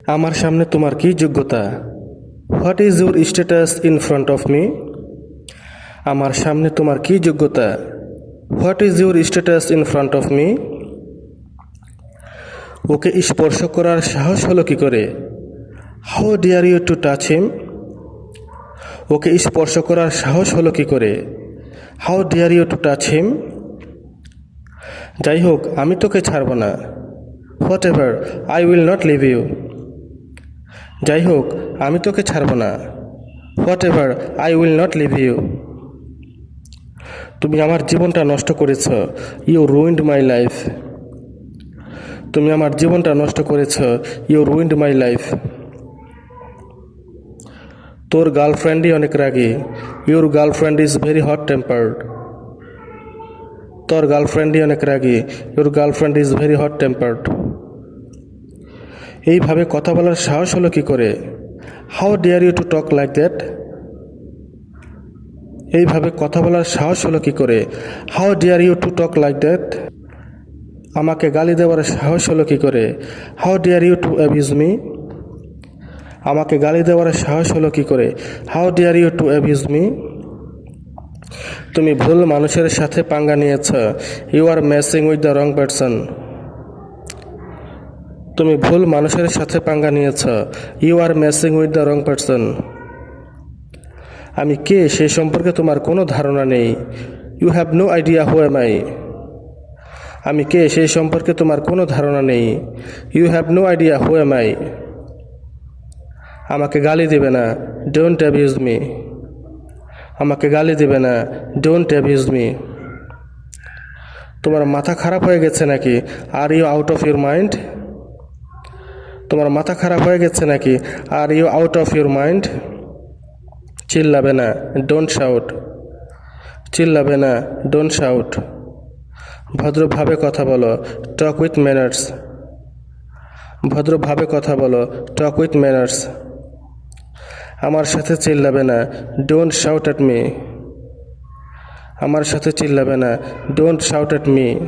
আমার সামনে তোমার কি যোগ্যতা? What is your status in front of me? আমার সামনে তোমার কি যোগ্যতা? What is your status in front of me? ওকে স্পর্শ করার সাহস হলো কি করে? How dare you to touch him? ওকে স্পর্শ করার সাহস হলো কি করে? How dare you to touch him? যাই হোক, আমি তোকে ছাড়ব না। Whatever, I will not leave you. যাই হোক, আমি তোকে ছাড়ব না। Whatever, I will not leave you. তুমি আমার জীবনটা নষ্ট করেছ। You ruined my life. তুমি আমার জীবনটা নষ্ট করেছ। You ruined my life. তোর গার্লফ্রেন্ডই অনেক রাগী। Your girlfriend is very hot tempered. তোর গার্লফ্রেন্ডই অনেক রাগী। Your girlfriend is very hot tempered. এইভাবে কথা বলার সাহস হলো কি করে? How dare you to talk like that? এইভাবে কথা বলার সাহস হলো কি করে? How dare you to talk like that? আমাকে গালি দেওয়ার সাহস হলো কি করে? How dare you to abuse me? আমাকে গালি দেওয়ার সাহস হলো কি করে? How dare you to abuse me? তুমি ভুল মানুষের সাথে পাঙ্গা নিয়েছ। You are messing with the wrong person. তুমি ভুল মানুষের সাথে পাঙ্গা নিয়েছ। You are messing with the wrong person. আমি কে সে সম্পর্কে তোমার কোনো ধারণা নেই। You have no idea who am I. আমি কে সেই সম্পর্কে তোমার কোনো ধারণা নেই। You have no idea who am I. আমাকে গালি দেবে না। Don't abuse me. আমাকে গালি দেবে না। Don't abuse me. তোমার মাথা খারাপ হয়ে গেছে নাকি? Are you out of your mind? তোমার মাথা খারাপ হয়ে গেছে নাকি? Are you out of your mind? চিল্লাবে না। Don't shout. চিল্লাবে না। Don't shout. ভদ্রভাবে কথা বলো। Talk with manners. ভদ্রভাবে কথা বলো। Talk with manners. আমার সাথে চিল্লাবে না। Don't shout at me. আমার সাথে চিল্লাবে না। Don't shout at me.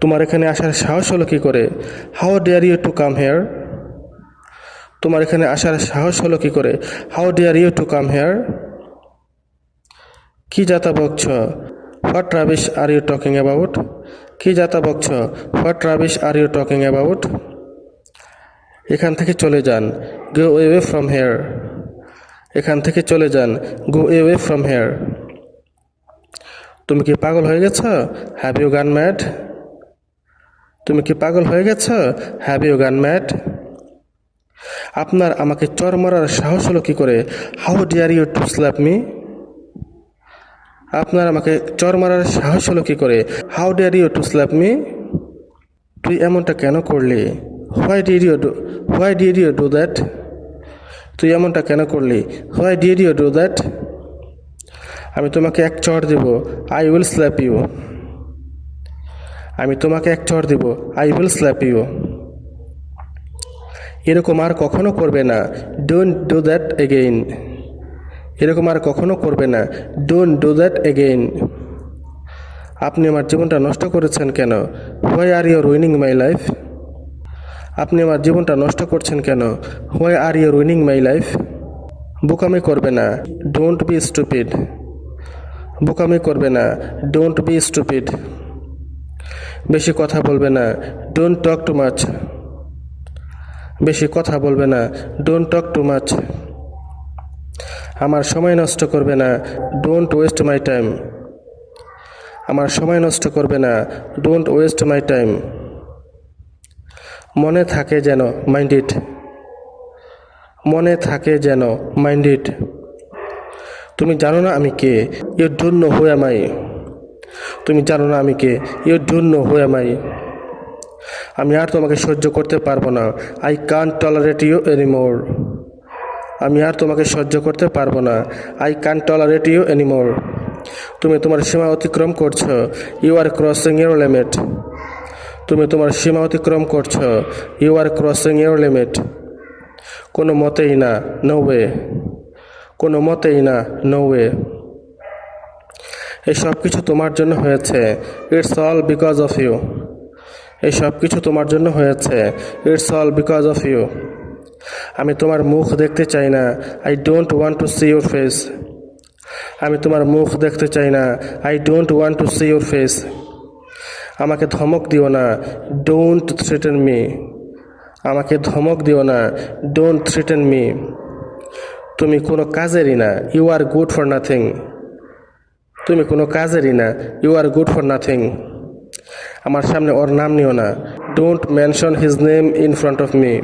তোমার এখানে আসার সাহস হলো কি করে? How dare you to come here? তোমার এখানে আসার সাহস হলো কি করে? How dare you to come here? কি যাতা বকছ? What rubbish are you talking about? কি যাতা বকছ? What rubbish are you talking about? এখান থেকে চলে যান। Go away from hair. এখান থেকে চলে যান। Go away from here. তুমি কি পাগল হয়ে গেছ? Have you gone mad? তুমি কি পাগল হয়ে গেছ? Have you gone mad? আপনার আমাকে চর মারার সাহস হলো কি করে? How dare you to slap me? আপনার আমাকে চর মারার সাহস হলো কি করে? How dare you to slap me? তুই এমনটা কেন করলি? Why did you do that? তুই এমনটা কেন করলি? Why did you do that? আমি তোমাকে এক চড় দেব। I will slap you. আমি তোমাকে এক চড় দেব। I will slap you. এরকম আর কখনো করবে না। Don't do that again. এরকম আর কখনো করবে না। Don't do that again. আপনি আমার জীবনটা নষ্ট করেছেন কেন? Why are you ruining my life? আপনি আমার জীবনটা নষ্ট করছেন কেন? Why are you ruining my life? বোকামি করবে না। Don't be stupid. বোকামি করবে না। Don't be stupid. বেশি কথা বলবে না। Don't talk too much. বেশি কথা বলবে না। Don't talk too much. আমার সময় নষ্ট করবে না। Don't waste my time. আমার সময় নষ্ট করবে না। Don't waste my time. মনে থাকে যেন, মাইন্ড ইট। মনে থাকে যেন, মাইন্ড ইট। তুমি জানো না আমি কে? You don't know who am I. তুমি জানো না আমি কে? You don't know who am I. আমি আর তোমাকে সহ্য করতে পারবো না। I can't tolerate you anymore. আমি আর তোমাকে সহ্য করতে পারবো না। I can't tolerate you anymore. তুমি তোমার সীমা অতিক্রম করছো। You are crossing your limit. তুমি তোমার সীমা অতিক্রম করছো। You are crossing your limit. কোনো মতেই না। No way. কোনো মতেই না। No way. এই সব কিছু তোমার জন্য হয়েছে। It's all because of you. এই সব কিছু তোমার জন্য হয়েছে। It's all because of you. আমি তোমার মুখ দেখতে চাই না। I don't want to see your face. আমি তোমার মুখ দেখতে চাই না। I don't want to see your face. আমাকে ধমক দিও না। Don't threaten me. আমাকে ধমক দিও না। Don't threaten me. তুমি কোনো কাজেরই না। You are good for nothing. তুমি কোনো কাজেরই না। You are good for nothing. আমার সামনে ওর নাম নিও না। Don't mention his name in front of me.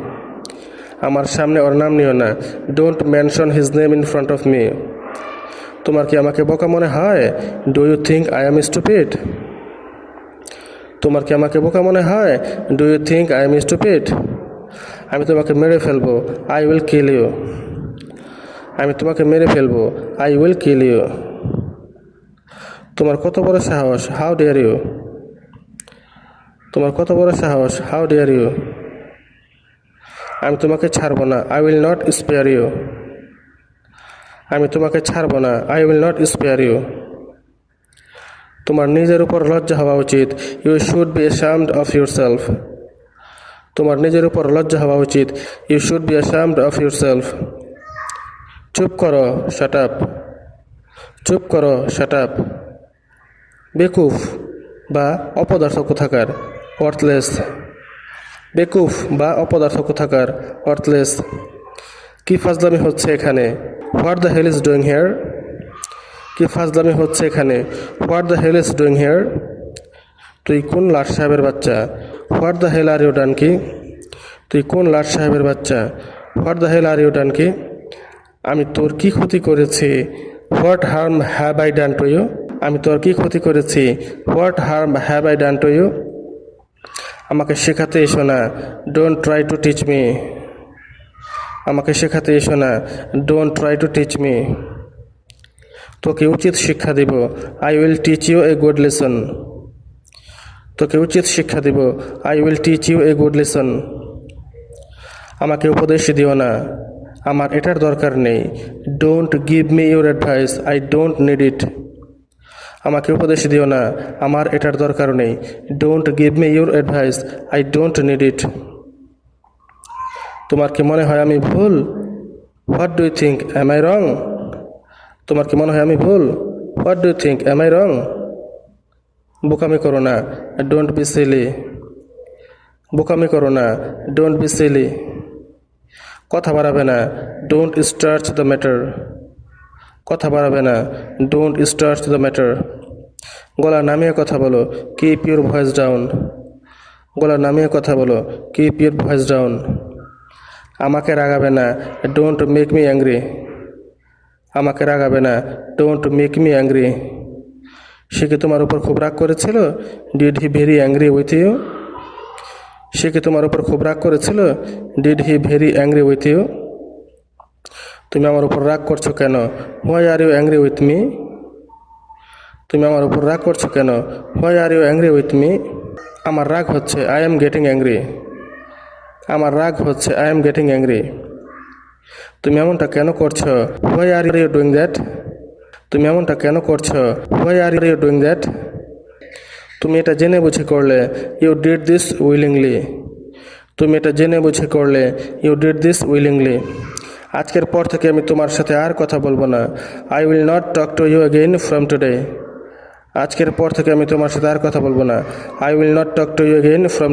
আমার সামনে ওর নাম নিও না। Don't mention his name in front of me. তোমার কি আমাকে বোকা মনে হয়? Do you think I am stupid? তোমার কি আমাকে বোকা মনে হয়? Do you think I am stupid? আমি তোমাকে মেরে ফেলবো। I will kill you. আমি তোমাকে মেরে ফেলবো। I will kill you. তোমার কত বড় সাহস? How dare you. তোমার কত বড় সাহস? How dare you. আমি তোমাকে ছাড়বো না। I will not spare you. আমি তোমাকে ছাড়বো না। I will not spare you. তোমার নিজের উপর লজ্জা হওয়া উচিত। You should be ashamed of your self. তোমার নিজের উপর লজ্জা হওয়া উচিত। You should be ashamed of your self. চুপ করো। Shut up. চুপ করো। Shut up. বেকুফ বা অপদার্থ কোথাকার। ওয়ার্থলেস। বেকুফ বা অপদার্থ কোথাকার। ওয়ার্থলেস। কি ফাজলামি হচ্ছে এখানে? What the hell is doing here? কি ফাজলামি হচ্ছে এখানে? What the hell is doing here? তুই কোন লাট সাহেবের বাচ্চা? What the hell are you done কি? তুই কোন লাট সাহেবের বাচ্চা? What the hell are you done কি? আমি তোর কি ক্ষতি করেছি? What harm have I done to you? আমি তোর কি ক্ষতি করেছি? What harm have I done to you? আমাকে শেখাতে এসো না। Don't try to teach me. আমাকে শেখাতে এসো না। Don't try to teach me. তোকে উচিত শিক্ষা দিব। I will teach you a good lesson. তোকে উচিত শিক্ষা দিব। I will teach you a good lesson. আমাকে উপদেশ দিও না। আমার এটার দরকার নেই। Don't give me your advice. I don't need it. আমাকে উপদেশ দিও না। আমার এটার দরকার নেই। Don't give me your advice. I don't need it. তোমার কি মনে হয় আমি ভুল? What do you think? Am I wrong? তোমার কি মনে হয় আমি ভুল? What do you think? Am I wrong? বোকামি করো না। Don't be silly. বোকামি করো না। Don't be silly. কথা বাড়াবে না। Don't starch the matter. কথা বাড়াবে না। Don't starch the matter. গলা নামিয়ে কথা বলো। Keep your voice down. গলা নামিয়ে কথা বলো। Keep your voice down. আমাকে রাগাবে না। Don't make me angry. আমাকে রাগাবে না। Don't make me angry. সে কি তোমার উপর খুব রাগ করেছিল? Did he very angry with you? সে কি তোমার উপর খুব রাগ করেছিল? Did he very angry with you? তুমি আমার উপর রাগ করছো কেন? Why are you angry with me? তুমি আমার উপর রাগ করছো কেন? Why are you angry with me? আমার রাগ হচ্ছে। I am getting angry. আমার রাগ হচ্ছে। I am getting angry. তুমি এমনটা কেন করছো? Why are you doing that? তুমি এমনটা কেন করছো? Why are you doing that? তুমি এটা জেনে বুঝে করলে। You did this willingly. তুমি এটা জেনে বুঝে করলে। You did this willingly. আজকের পর থেকে আমি তোমার সাথে আর কথা বলবো না। I will not talk to you again from today. আজকের পর থেকে আমি তোমার সাথে আর কথা বলবো না। I will not talk to you again from